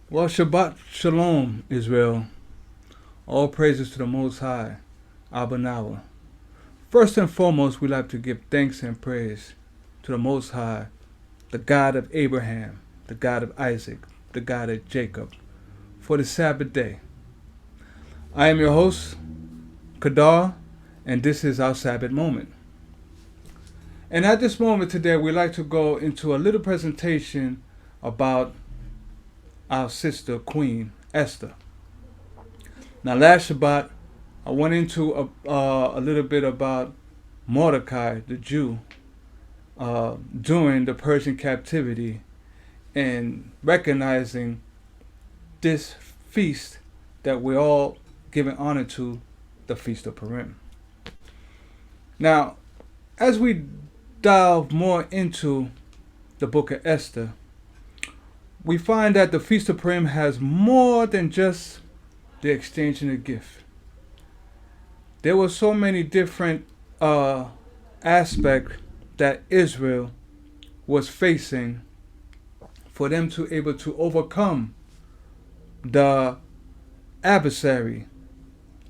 Well, Shabbat Shalom, Israel. All praises to the Most High, Abba Nawa. First and foremost, we like to give thanks and praise to the Most High, the God of Abraham, the God of Isaac, the God of Jacob, for the Sabbath day. I am your host, Kadar, and this is our Sabbath moment. And at this moment today, we'd like to go into a little presentation about our sister, Queen Esther. Now, last Shabbat, I went into a little bit about Mordecai, the Jew, during the Persian captivity, and recognizing this feast that we're all giving honor to, the Feast of Purim. Now, as we delve more into the book of Esther, we find that the Feast of Purim has more than just the exchanging of gift. There were so many different aspects that Israel was facing for them to able to overcome the adversary,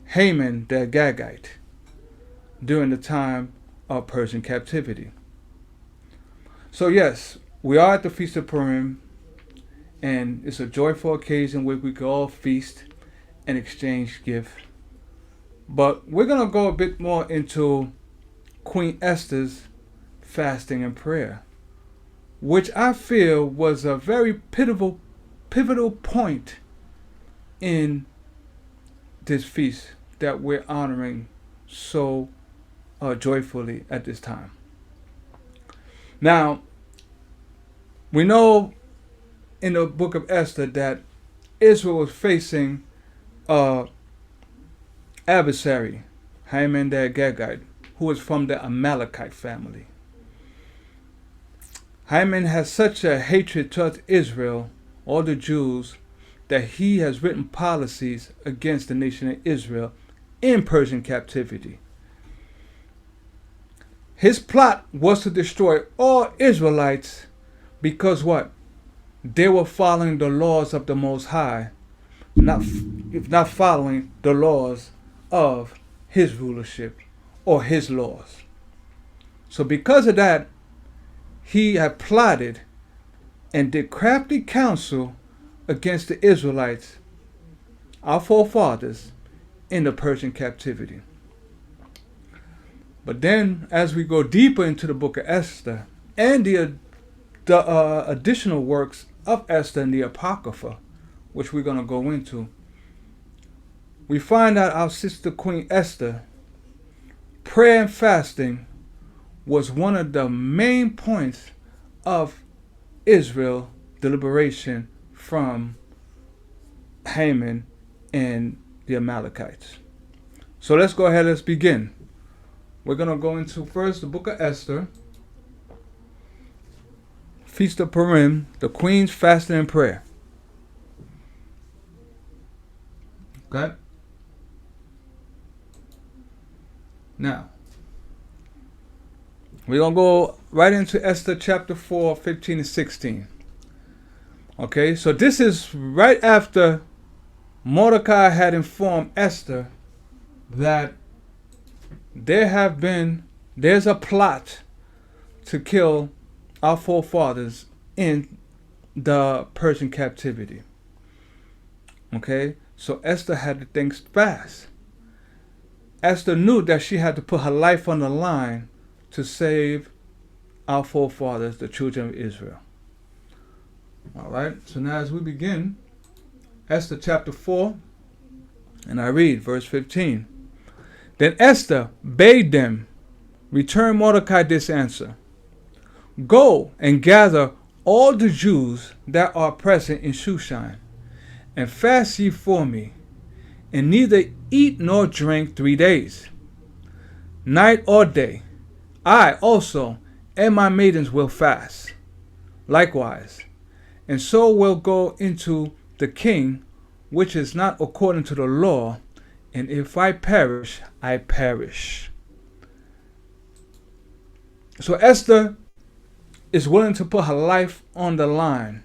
Haman the Agagite, during the time of Persian captivity. So yes, we are at the Feast of Purim, and it's a joyful occasion where we can all feast and exchange gifts. But we're going to go a bit more into Queen Esther's fasting and prayer, which I feel was a very pivotal point in this feast that we're honoring so joyfully at this time. Now, we know in the book of Esther that Israel was facing adversary, Haman the Agagite, who was from the Amalekite family. Haman has such a hatred towards Israel, all the Jews, that he has written policies against the nation of Israel in Persian captivity. His plot was to destroy all Israelites because what? They were following the laws of the Most High, if not following the laws of his rulership or his laws. So because of that, he had plotted and did crafty counsel against the Israelites, our forefathers, in the Persian captivity. But then, as we go deeper into the book of Esther and the additional works of Esther and the Apocrypha, which we're going to go into, we find out our sister Queen Esther, prayer and fasting was one of the main points of Israel deliberation from Haman and the Amalekites. So let's go ahead, let's begin. We're going to go into first the book of Esther, Feast of Purim, the Queen's fasting and prayer. Okay? Now, we're going to go right into Esther chapter 4, 15 and 16. Okay, so this is right after Mordecai had informed Esther that there's a plot to kill our forefathers in the Persian captivity. Okay, so Esther had to think fast. Esther knew that she had to put her life on the line to save our forefathers, the children of Israel. All right, so now as we begin, Esther chapter 4, and I read verse 15. Then Esther bade them returned Mordecai this answer: Go and gather all the Jews that are present in Shushan, and fast ye for me, and neither eat nor drink 3 days, night or day. I also and my maidens will fast likewise, and so will go into the king, which is not according to the law, and if I perish, I perish. So Esther is willing to put her life on the line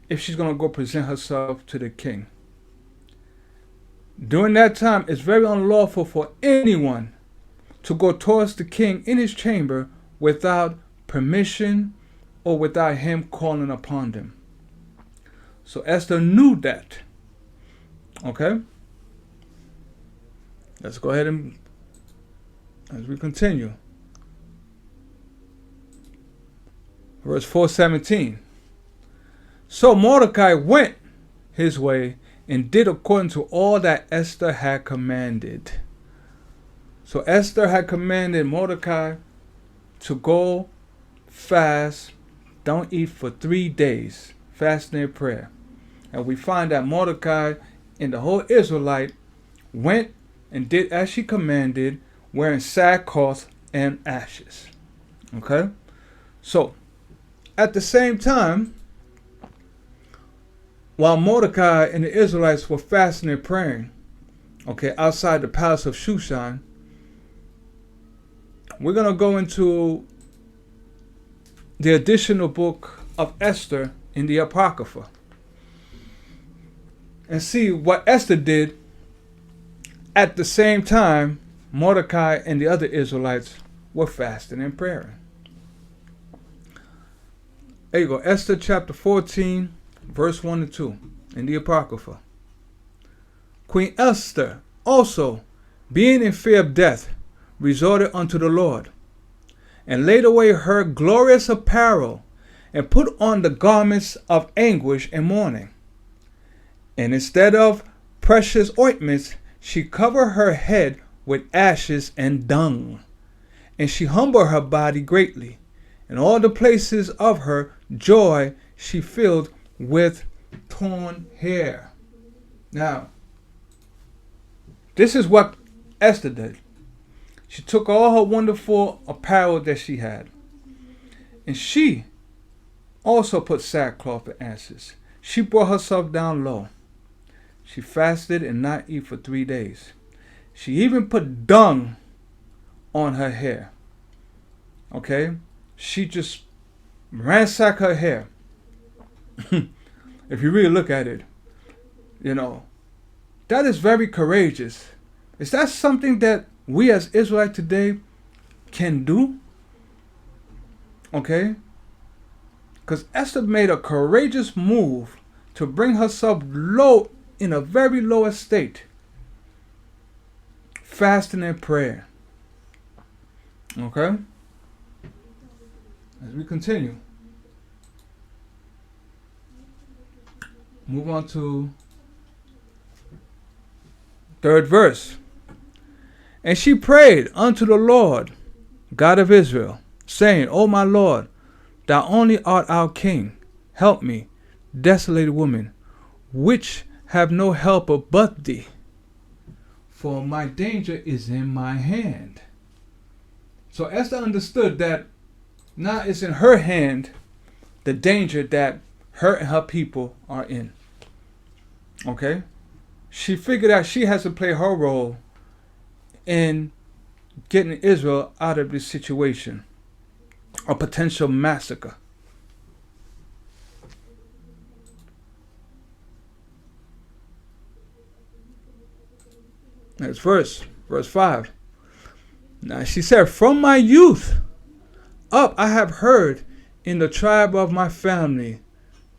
if she's going to go present herself to the king. During that time, it's very unlawful for anyone to go towards the king in his chamber without permission or without him calling upon them. So Esther knew that. Okay? Let's go ahead and as we continue. Verse 4:17. So Mordecai went his way and did according to all that Esther had commanded. So Esther had commanded Mordecai to go fast, don't eat for 3 days, fasting and prayer. And we find that Mordecai and the whole Israelite went and did as she commanded, wearing sackcloth and ashes. Okay? So, at the same time, while Mordecai and the Israelites were fasting and praying, okay, outside the palace of Shushan, we're going to go into the additional book of Esther in the Apocrypha and see what Esther did at the same time Mordecai and the other Israelites were fasting and praying. There you go, Esther chapter 14, verse 1 and 2 in the Apocrypha. Queen Esther also, being in fear of death, resorted unto the Lord, and laid away her glorious apparel, and put on the garments of anguish and mourning. And instead of precious ointments, she covered her head with ashes and dung, and she humbled her body greatly, and all the places of her joy she filled with torn hair. Now, this is what Esther did. She took all her wonderful apparel that she had, and she also put sackcloth and ashes. She brought herself down low. She fasted and not eat for 3 days. She even put dung on her hair. Okay? She just ransacked her hair. If you really look at it, you know, that is very courageous. Is that something that we as Israelites today can do? Okay? Because Esther made a courageous move to bring herself low, in a very low estate, fasting and prayer. Okay? As we continue, move on to 3rd verse. And she prayed unto the Lord, God of Israel, saying, O my Lord, thou only art our king. Help me, desolated woman, which have no helper but thee, for my danger is in my hand. So Esther understood that now it's in her hand the danger that her and her people are in. Okay? She figured out she has to play her role in getting Israel out of this situation, a potential massacre. Next verse 5. Now she said, From my youth up I have heard in the tribe of my family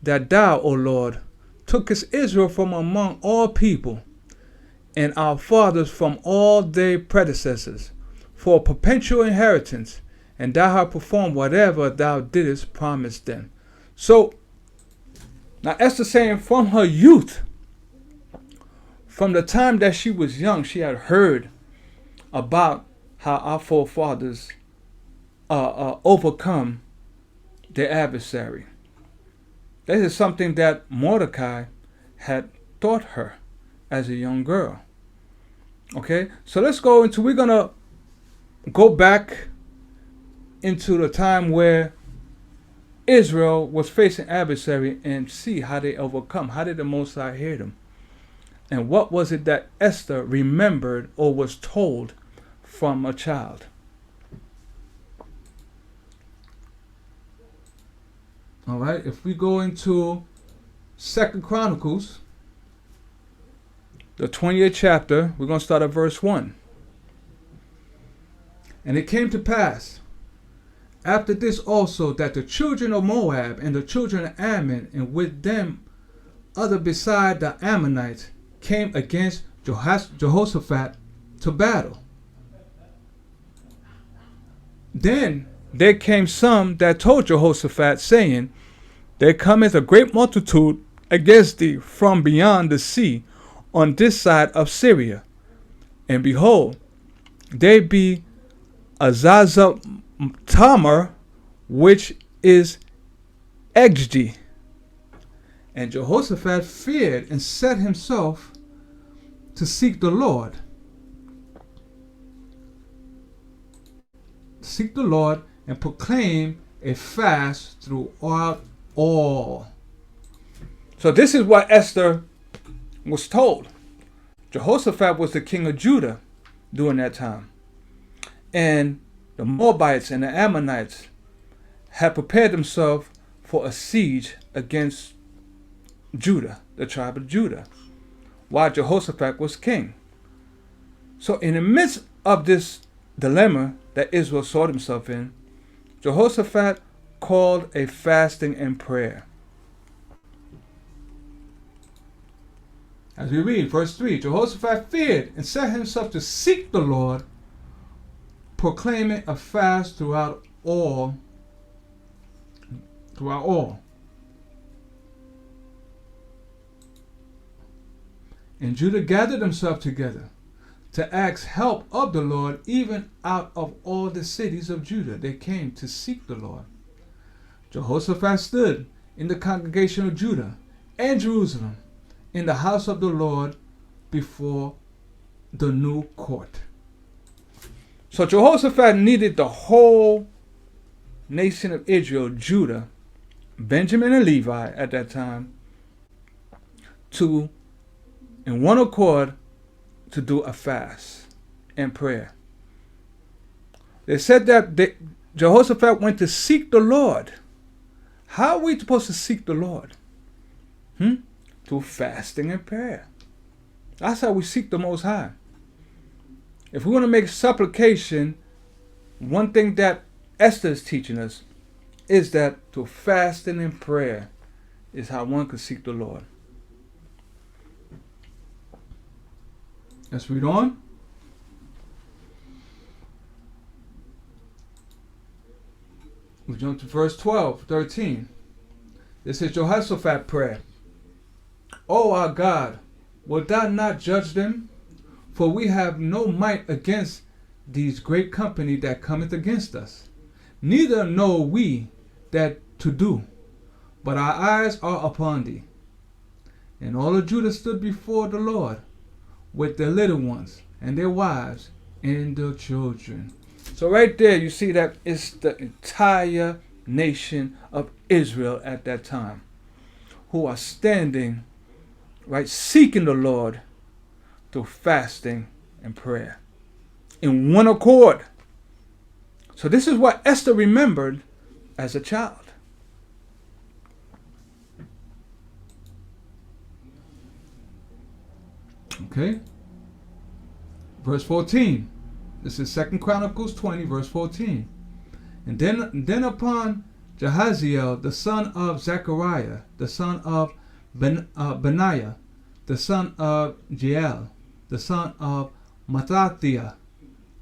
that thou, O Lord, tookest Israel from among all people, and our fathers from all their predecessors, for a perpetual inheritance, and thou hast performed whatever thou didst promise them. So, now Esther saying from her youth, from the time that she was young, she had heard about how our forefathers overcome their adversary. This is something that Mordecai had taught her as a young girl. Okay, so we're going to go back into the time where Israel was facing adversary and see how they overcome. How did the Most High hear them? And what was it that Esther remembered or was told from a child? All right, if we go into 2 Chronicles, the 20th chapter, we're going to start at verse 1. And it came to pass, after this also, that the children of Moab and the children of Ammon, and with them other beside the Ammonites, came against Jehoshaphat to battle. Then there came some that told Jehoshaphat, saying, There cometh a great multitude against thee from beyond the sea on this side of Syria. And behold, they be Tamar, which is Egdi. And Jehoshaphat feared and set himself to seek the Lord. Seek the Lord and proclaim a fast throughout all. So this is what Esther was told. Jehoshaphat was the king of Judah during that time. And the Moabites and the Ammonites had prepared themselves for a siege against Judah, the tribe of Judah, while Jehoshaphat was king. So in the midst of this dilemma that Israel saw himself in, Jehoshaphat called a fasting and prayer. As we read, verse 3, Jehoshaphat feared and set himself to seek the Lord, proclaiming a fast throughout all. And Judah gathered themselves together to ask help of the Lord, even out of all the cities of Judah. They came to seek the Lord. Jehoshaphat stood in the congregation of Judah and Jerusalem in the house of the Lord before the new court. So Jehoshaphat needed the whole nation of Israel, Judah, Benjamin and Levi at that time, to, in one accord, to do a fast and prayer. They said that Jehoshaphat went to seek the Lord. How are we supposed to seek the Lord? Through fasting and prayer. That's how we seek the Most High. If we want to make supplication, one thing that Esther is teaching us is that through fasting and prayer is how one can seek the Lord. Let's read on. We jump to verse 13. This is Jehoshaphat's prayer. O our God, wilt thou not judge them? For we have no might against these great company that cometh against us. Neither know we that to do, but our eyes are upon thee. And all of Judah stood before the Lord with their little ones and their wives and their children. So right there you see that it's the entire nation of Israel at that time who are standing, right, seeking the Lord through fasting and prayer in one accord. So this is what Esther remembered as a child. Okay. Verse 14. This is 2 Chronicles 20, verse 14. And then upon Jahaziel, the son of Zechariah, the son of Benaiah, the son of Jeiel, the son of Mattathiah,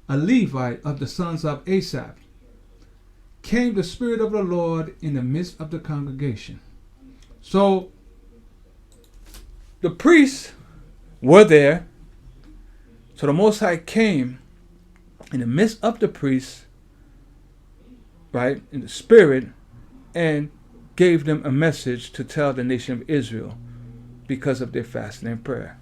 a Levite of the sons of Asaph, came the Spirit of the Lord in the midst of the congregation. So the priests were there. So the Most High came in the midst of the priests right, in the spirit, and gave them a message to tell the nation of Israel because of their fasting and prayer.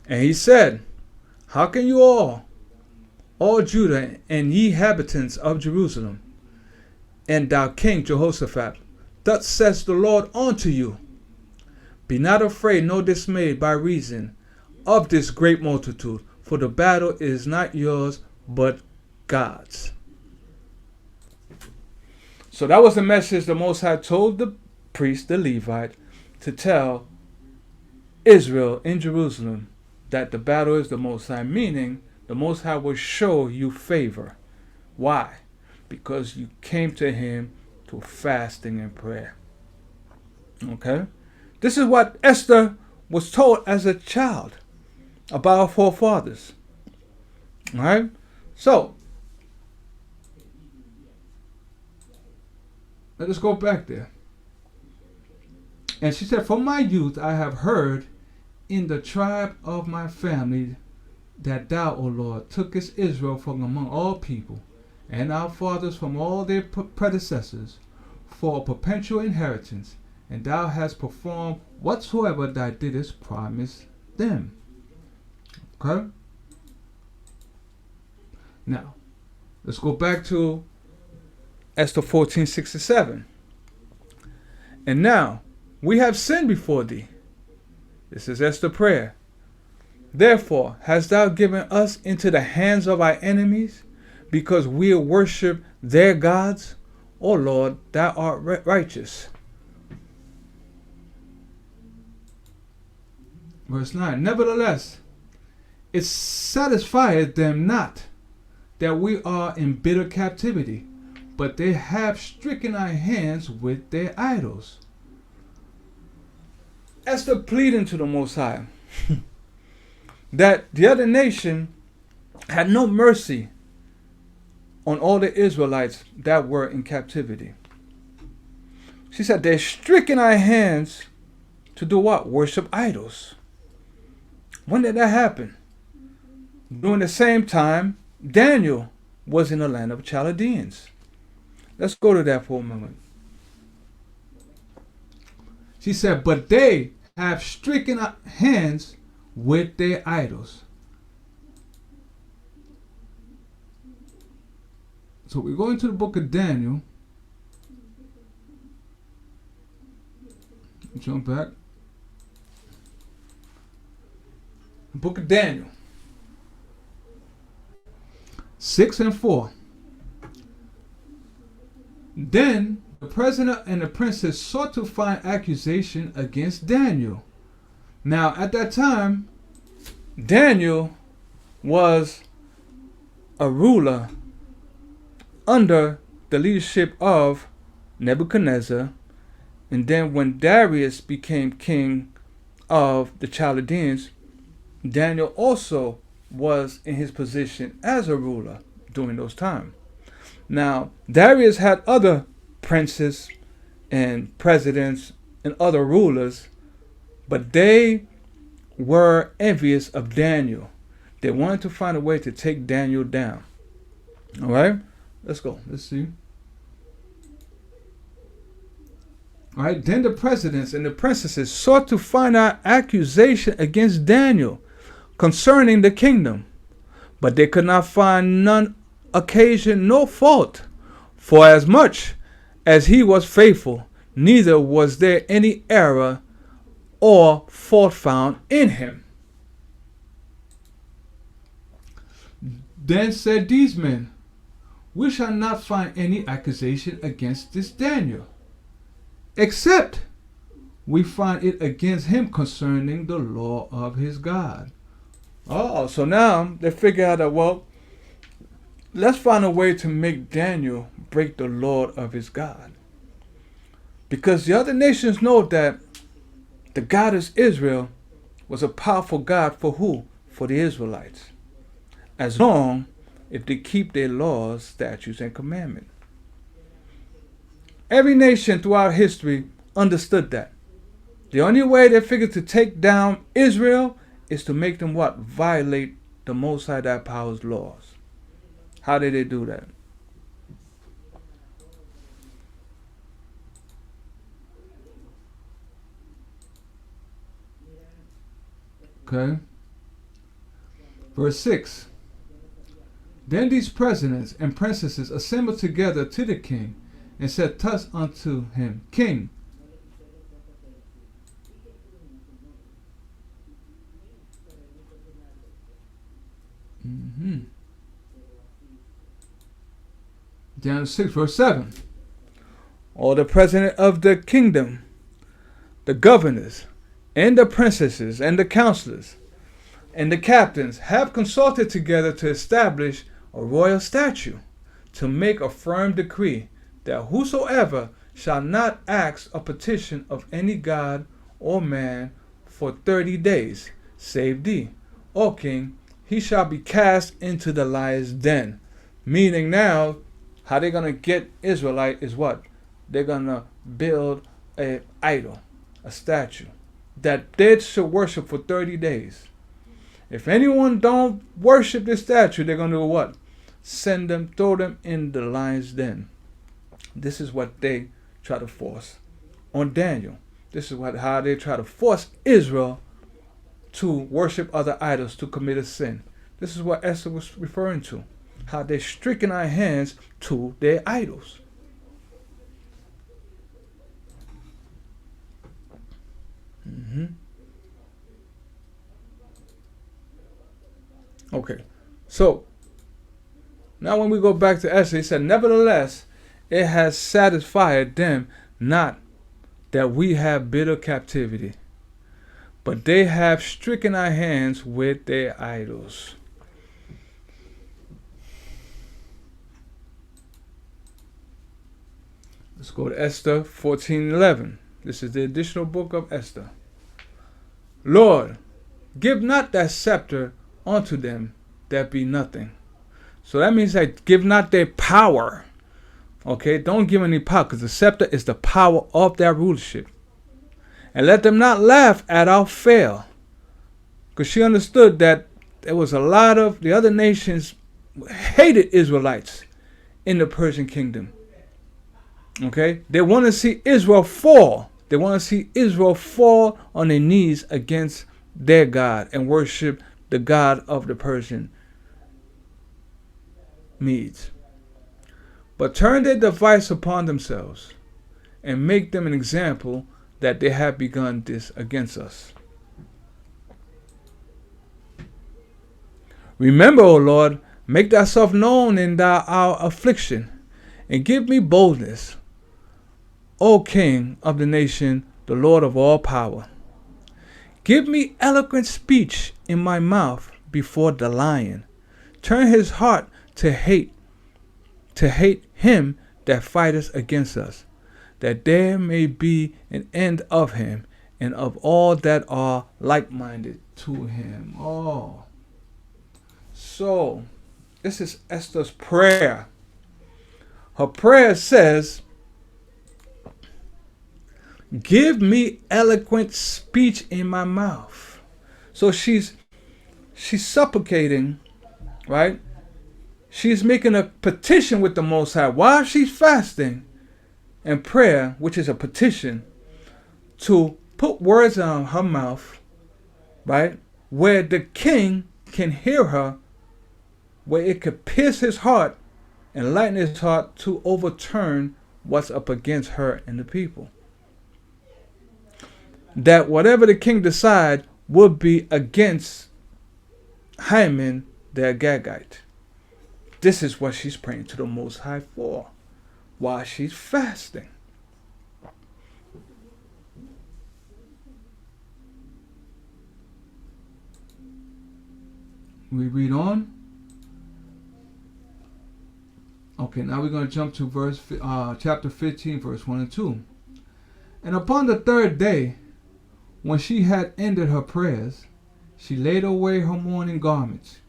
And he said, how can you all Judah and ye inhabitants of Jerusalem, and thou King Jehoshaphat, thus says the Lord unto you, be not afraid nor dismayed by reason of this great multitude, for the battle is not yours, but God's. So that was the message the Most High told the priest, the Levite, to tell Israel in Jerusalem that the battle is the Most High, meaning the Most High will show you favor. Why? Because you came to him through fasting and prayer. Okay? This is what Esther was told as a child about our forefathers. Alright? So, let us go back there. And she said, from my youth I have heard in the tribe of my family that thou, O Lord, tookest Israel from among all people, and our fathers from all their predecessors, for a perpetual inheritance, and thou hast performed whatsoever thou didst promise them. Okay? Now, let's go back to Esther 14:6-7. And now, we have sinned before thee. This is Esther's prayer. Therefore, hast thou given us into the hands of our enemies, because we worship their gods? O Lord, thou art righteous. Verse 9. Nevertheless, it satisfieth them not that we are in bitter captivity, but they have stricken our hands with their idols. Esther pleading to the Most High that the other nation had no mercy on all the Israelites that were in captivity. She said, they're stricken our hands to do what? Worship idols. When did that happen? During the same time, Daniel was in the land of Chaldeans. Let's go to that for a moment. She said, but they have stricken our hands with their idols. So we go into the book of Daniel. Jump back. The book of Daniel 6:4. Then the president and the princess sought to find accusation against Daniel. Now at that time, Daniel was a ruler under the leadership of Nebuchadnezzar, and then when Darius became king of the Chaldeans, Daniel also was in his position as a ruler during those times. Now, Darius had other princes and presidents and other rulers, but they were envious of Daniel. They wanted to find a way to take Daniel down. All right, let's go. Let's see. All right, then the presidents and the princesses sought to find out accusation against Daniel concerning the kingdom, but they could not find none occasion nor fault, for as much as he was faithful, neither was there any error or fault found in him. Then said these men, we shall not find any accusation against this Daniel, except we find it against him concerning the law of his God. Oh, so now they figure out that, well, let's find a way to make Daniel break the law of his God. Because the other nations know that the God of Israel was a powerful God for who? For the Israelites. As long as they keep their laws, statutes, and commandments. Every nation throughout history understood that. The only way they figured to take down Israel is to make them what? Violate the Most High that power's laws. How did they do that? Okay. Verse 6. Then these presidents and princesses assembled together to the king and said thus unto him, King, down to 6, verse 7. All the president of the kingdom, the governors, and the princesses, and the counselors, and the captains have consulted together to establish a royal statute, to make a firm decree, that whosoever shall not ask a petition of any god or man for 30 days, save thee, O king, he shall be cast into the lion's den. Meaning now, how they're going to get Israelite is what? They're going to build an idol, a statue, that they should worship for 30 days. If anyone don't worship this statue, they're going to do what? Send them, throw them in the lion's den. This is what they try to force on Daniel. This is how they try to force Israel to worship other idols, to commit a sin. This is what Esther was referring to. How they stricken our hands to their idols. Okay, so now when we go back to Esther, he said, nevertheless, it has satisfied them not that we have bitter captivity, but they have stricken our hands with their idols. Let's go to Esther 14:11. This is the additional book of Esther. Lord, give not that scepter unto them that be nothing. So that means that give not their power. Okay, don't give any power, because the scepter is the power of their rulership. And let them not laugh at our fail. Because she understood that there was a lot of the other nations hated Israelites in the Persian kingdom. Okay, they want to see Israel fall. They want to see Israel fall on their knees against their God and worship the God of the Persian Medes. But turn their device upon themselves and make them an example that they have begun this against us. Remember, O Lord, make thyself known in our affliction, and give me boldness, O King of the nation, the Lord of all power. Give me eloquent speech in my mouth before the lion. Turn his heart to hate him that fighteth against us, that there may be an end of him and of all that are like-minded to him. Oh. So, this is Esther's prayer. Her prayer says, give me eloquent speech in my mouth. So she's supplicating, right? She's making a petition with the Most High while she's fasting and prayer, which is a petition, to put words on her mouth, right? Where the king can hear her, where it could pierce his heart and lighten his heart to overturn what's up against her and the people. That whatever the king decide would be against Haman the Agagite. This is what she's praying to the Most High for while she's fasting. We read on. Okay, now we're going to jump to chapter 15, verse 1 and 2. And upon the third day, when she had ended her prayers, she laid away her mourning garments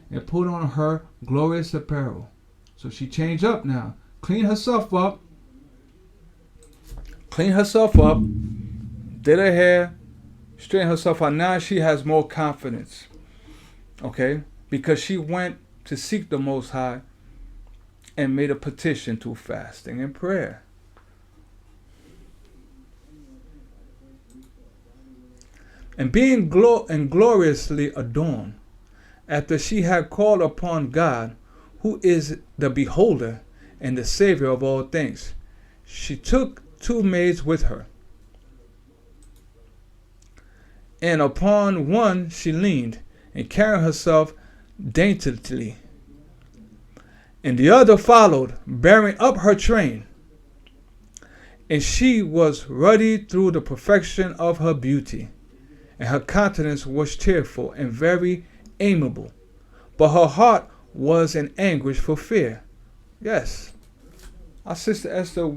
and put on her glorious apparel. So she changed up now, cleaned herself up, did her hair, straighten herself out. Now she has more confidence. Okay? Because she went to seek the Most High and made a petition through fasting and prayer. And being gloriously adorned, after she had called upon God, who is the beholder and the Savior of all things, she took 2 maids with her. And upon one she leaned, and carried herself daintily. And the other followed, bearing up her train. And she was ruddy through the perfection of her beauty, and her countenance was cheerful and very amiable, but her heart was in anguish for fear. Yes, our sister Esther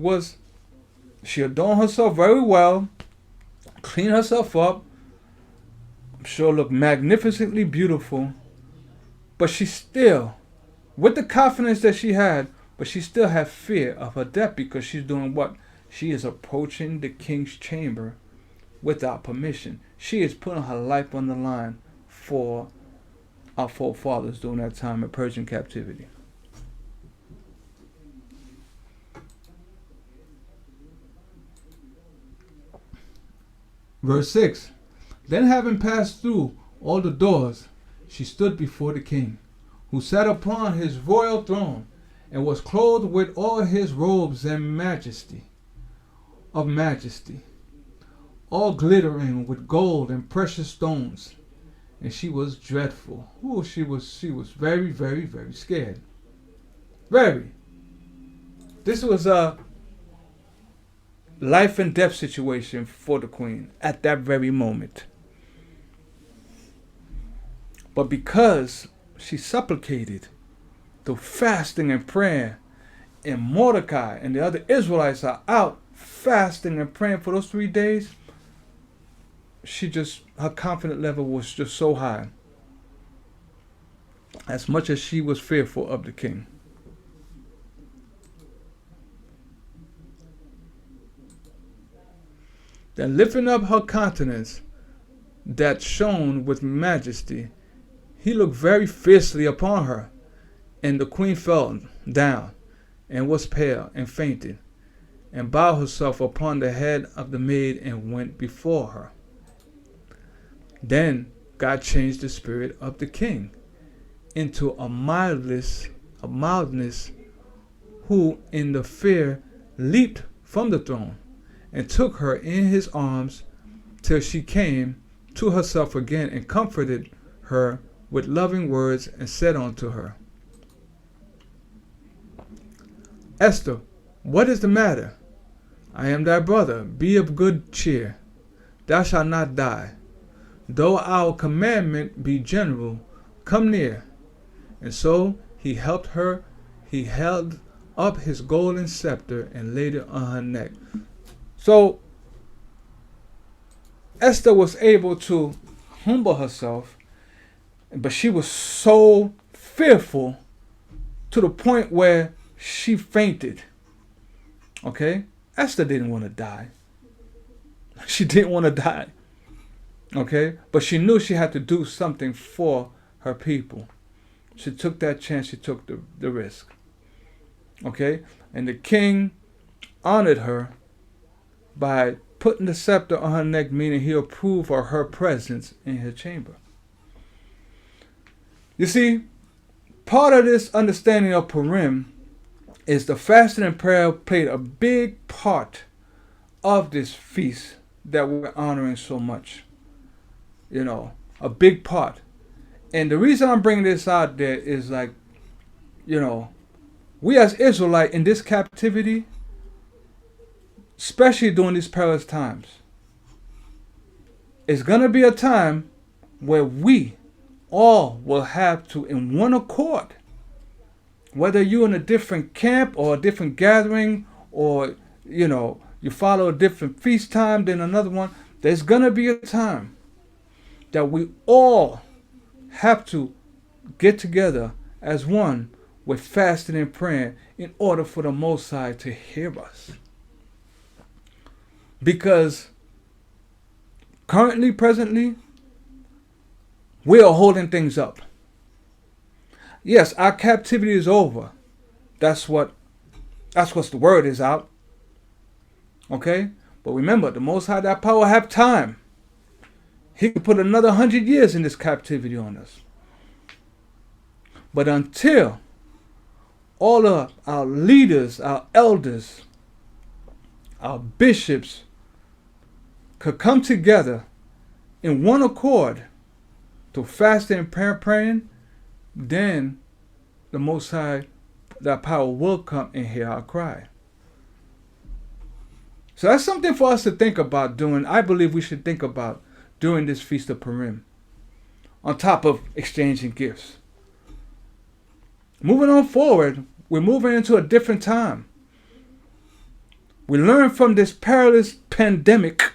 she adorned herself very well, cleaned herself up, I'm sure looked magnificently beautiful, but she still, with the confidence that she had, but she still had fear of her death, because she's doing what? She is approaching the king's chamber without permission. She is putting her life on the line for our forefathers during that time of Persian captivity. Verse 6. Then having passed through all the doors, she stood before the king, who sat upon his royal throne, and was clothed with all his robes and majesty, all glittering with gold and precious stones. And she was dreadful. Ooh, she was very, very, very scared. Very. This was a life and death situation for the queen at that very moment. But because she supplicated through fasting and prayer, and Mordecai and the other Israelites are out fasting and praying for those 3 days, her confidence level was just so high, as much as she was fearful of the king. Then lifting up her countenance that shone with majesty, he looked very fiercely upon her, and the queen fell down, and was pale, and fainted, and bowed herself upon the head of the maid, and went before her. Then God changed the spirit of the king into a mildness, who in the fear leaped from the throne, and took her in his arms till she came to herself again, and comforted her with loving words, and said unto her, Esther, what is the matter? I am thy brother. Be of good cheer. Thou shalt not die. Though our commandment be general, come near. And so he helped her. He held up his golden scepter and laid it on her neck. So Esther was able to humble herself, but she was so fearful to the point where she fainted. Okay? Esther didn't want to die. She didn't want to die. Okay? But she knew she had to do something for her people. She took that chance. She took the risk. Okay? And the king honored her by putting the scepter on her neck, meaning he approved of her presence in his chamber. You see, part of this understanding of Purim is the fasting and prayer played a big part of this feast that we're honoring so much. You know, a big part. And the reason I'm bringing this out there is like, you know, we as Israelites in this captivity, especially during these perilous times, it's going to be a time where we all will have to, in one accord, whether you're in a different camp or a different gathering, or, you know, you follow a different feast time than another one, there's going to be a time that we all have to get together as one with fasting and praying in order for the Most High to hear us. Because Currently, presently, we are holding things up. Yes, our captivity is over. That's what the word is out. Okay? But remember, the Most High, that power have time. He could put another 100 years in this captivity on us. But until all of our leaders, our elders, our bishops could come together in one accord to fasting and praying, then the Most High, that power will come and hear our cry. So that's something for us to think about doing. I believe we should think about during this Feast of Purim, on top of exchanging gifts. Moving on forward, we're moving into a different time. We learn from this perilous pandemic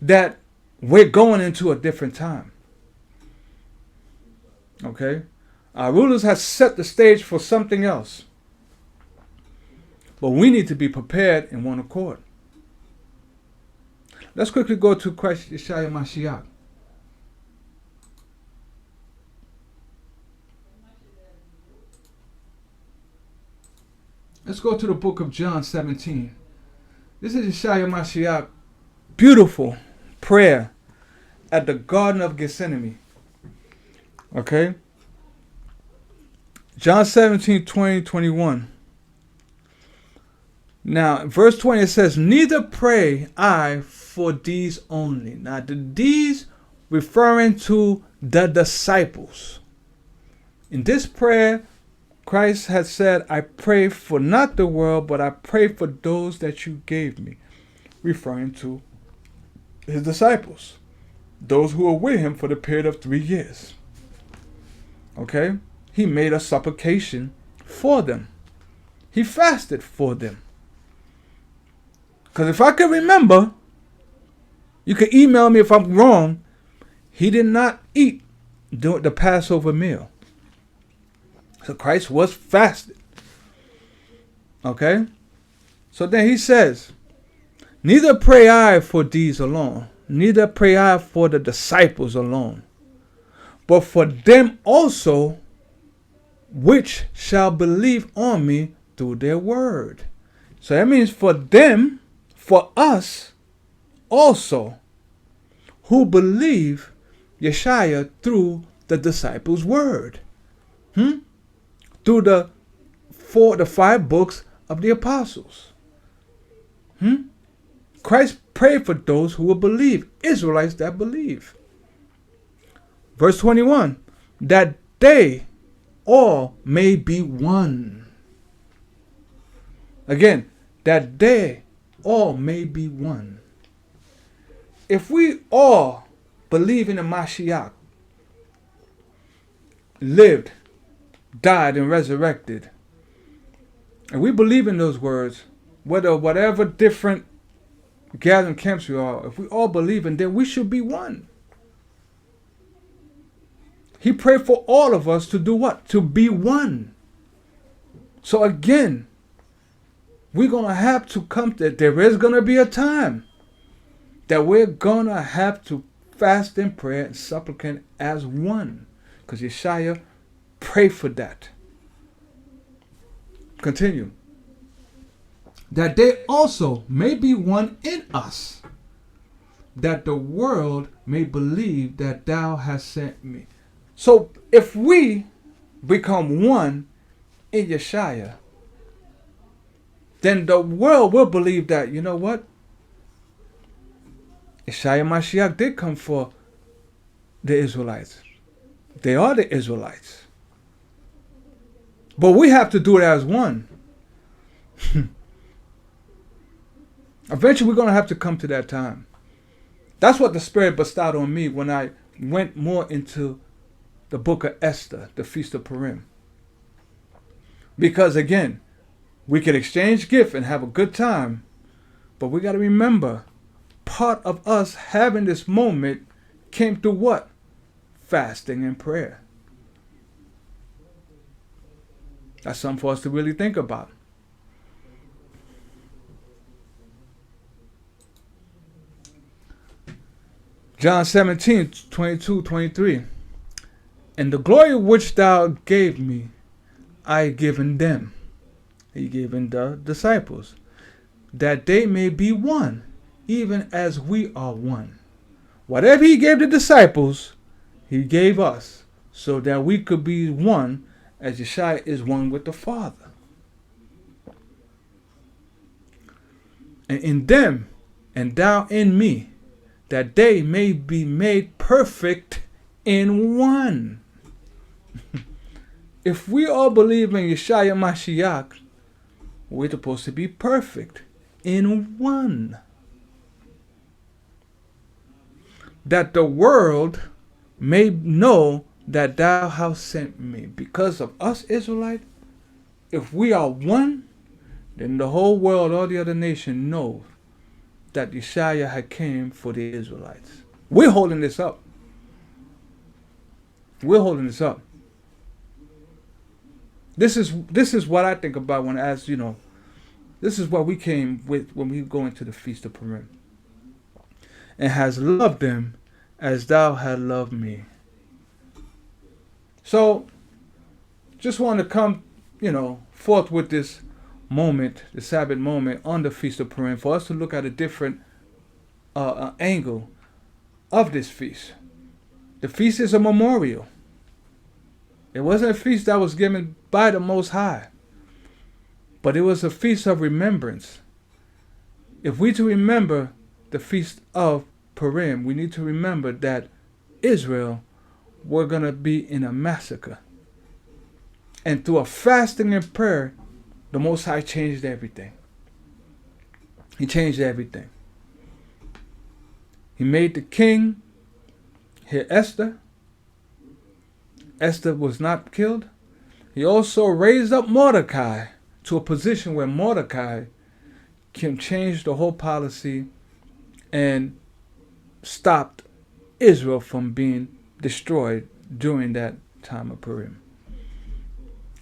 that we're going into a different time. Okay? Our rulers have set the stage for something else. But we need to be prepared in one accord. Let's quickly go to Christ Yeshua Mashiach. Let's go to the book of John 17. This is Yeshua Mashiach. Beautiful prayer at the Garden of Gethsemane. Okay? John 17, 20, 21. Now, verse 20, it says, neither pray I for these only. Now, the these referring to the disciples. In this prayer, Christ had said, I pray for not the world, but I pray for those that you gave me. Referring to his disciples. Those who were with him for the period of 3 years. Okay? He made a supplication for them. He fasted for them. Because if I can remember, you can email me if I'm wrong, he did not eat during the Passover meal. So Christ was fasted. Okay? So then he says, neither pray I for these alone, neither pray I for the disciples alone, but for them also which shall believe on me through their word. So that means for them, for us also, who believe Yeshua through the disciples' word. Through the 5 books of the apostles. Christ prayed for those who will believe, Israelites that believe. Verse 21, that they all may be one. Again, that they all may be one. If we all believe in the Mashiach, lived, died, and resurrected, and we believe in those words, whatever different gathering camps we are, if we all believe in them, we should be one. He prayed for all of us to do what? To be one. So again, we're going to have to come to, there is going to be a time that we're going to have to fast and pray and supplicate as one. Because Yeshua prayed for that. Continue. That they also may be one in us, that the world may believe that thou hast sent me. So if we become one in Yeshua, then the world will believe that, you know what? Yeshua Mashiach did come for the Israelites. They are the Israelites. But we have to do it as one. Eventually we're going to have to come to that time. That's what the Spirit bestowed on me when I went more into the book of Esther, the Feast of Purim. Because again, we can exchange gifts and have a good time, but we got to remember, part of us having this moment came through what? Fasting and prayer. That's something for us to really think about. John 17:22-23. And the glory which thou gave me, I given them. He given the disciples, that they may be one, even as we are one. Whatever he gave the disciples, he gave us, so that we could be one as Yeshua is one with the Father. And in them, and thou in me, that they may be made perfect in one. If we all believe in Yeshua Mashiach, we're supposed to be perfect in one. That the world may know that thou hast sent me. Because of us Israelites, if we are one, then the whole world, all the other nations know that Yeshua had came for the Israelites. We're holding this up. We're holding this up. This is what I think about when I ask, this is what we came with when we go into the Feast of Purim. And has loved them as thou had loved me. So, just want to come, forth with this moment, the Sabbath moment on the Feast of Purim, for us to look at a different angle of this feast. The feast is a memorial. It wasn't a feast that was given by the Most High, but it was a feast of remembrance. If we to remember the Feast of Purim, we need to remember that Israel were going to be in a massacre. And through a fasting and prayer, the Most High changed everything. He changed everything. He made the king hear Esther. Esther was not killed. He also raised up Mordecai to a position where Mordecai can change the whole policy and stopped Israel from being destroyed during that time of Purim.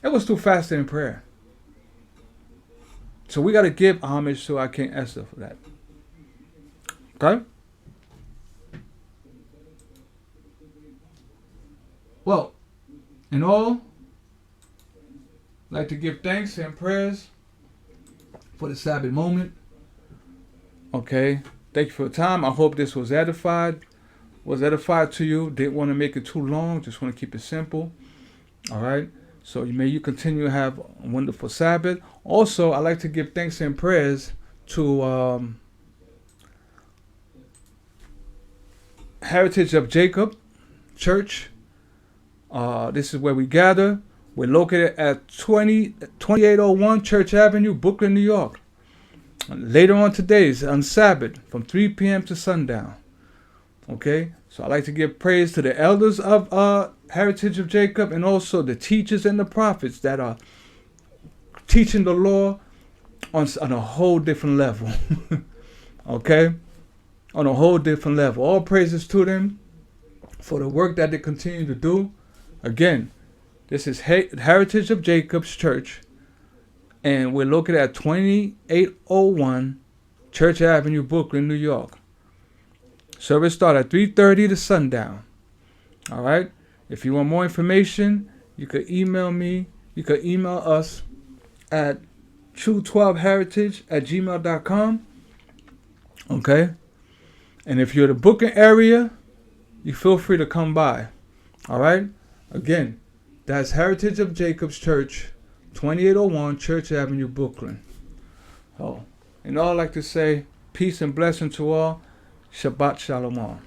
It was through fasting and prayer. So we got to give homage to our King Esther for that. Okay? Well, in all, I'd like to give thanks and prayers for the Sabbath moment. Okay? Thank you for your time. I hope this was edified to you. Didn't want to make it too long. Just want to keep it simple. All right? So may you continue to have a wonderful Sabbath. Also, I'd like to give thanks and prayers to Heritage of Jacob Church. This is where we gather. We're located at 2801 Church Avenue, Brooklyn, New York. Later on today, on Sabbath, from 3 p.m. to sundown. Okay? So I'd like to give praise to the elders of Heritage of Jacob and also the teachers and the prophets that are teaching the law on a whole different level. Okay? On a whole different level. All praises to them for the work that they continue to do. Again, this is Heritage of Jacob's Church, and we're located at 2801 Church Avenue, Brooklyn, New York. Service starts at 3:30 to sundown. All right? If you want more information, you could email me. You could email us at true12heritage@gmail.com. Okay? And if you're in the Brooklyn area, you feel free to come by. All right? Again, that's Heritage of Jacob's Church, 2801 Church Avenue, Brooklyn. And all I'd like to say, peace and blessing to all. Shabbat Shalom.